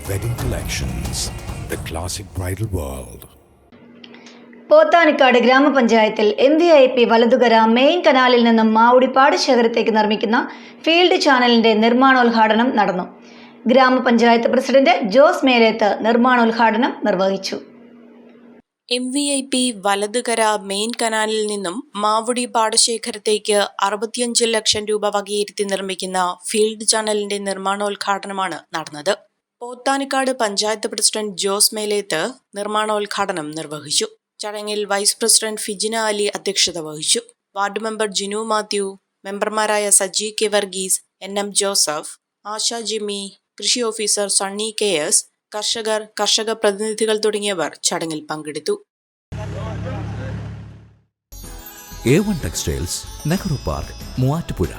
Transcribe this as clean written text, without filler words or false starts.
Wedding Collections, the classic bridal world. Pothanikkad ഗ്രാമപഞ്ചായത്തിൽ MVP വലതുകര main കനാലിൽ നിന്നും മാവുടി പാടശേഖരത്തേക്ക് നിർമ്മിക്കുന്ന ഫീൽഡ് ചാനലിന്റെ നിർമ്മാണോദ്ഘാടനം നടന്നു. ഗ്രാമപഞ്ചായത്ത് പ്രസിഡന്റ് ജോസ് മേലേത്ത് നിർമ്മാണോദ്ഘാടനം നിർവഹിച്ചു. MVP വലതുകര മെയിൻ കനാലിൽ നിന്നും മാവുടി പാടശേഖരത്തേക്ക് 65 ലക്ഷം രൂപ വകയിരുത്തി നിർമ്മിക്കുന്ന ഫീൽഡ് ചാനലിന്റെ നിർമ്മാണോദ്ഘാടനമാണ് നടന്നത്. പോത്താനിക്കാട് പഞ്ചായത്ത് പ്രസിഡന്റ് ജോസ് മേലേത്ത് നിർമ്മാണോദ്ഘാടനം നിർവഹിച്ചു. ചടങ്ങിൽ വൈസ് പ്രസിഡന്റ് ഫിജിന അലി അധ്യക്ഷത വഹിച്ചു. വാർഡ് മെമ്പർ ജിനു മാത്യു, മെമ്പർമാരായ സജി കെ വർഗീസ്, NM ജോസഫ്, ആശ ജിമ്മി, കൃഷി ഓഫീസർ സണ്ണി KS, കർഷക പ്രതിനിധികൾ തുടങ്ങിയവർ ചടങ്ങിൽ പങ്കെടുത്തു. A1 textiles, Nehru park, Muvattupuzha.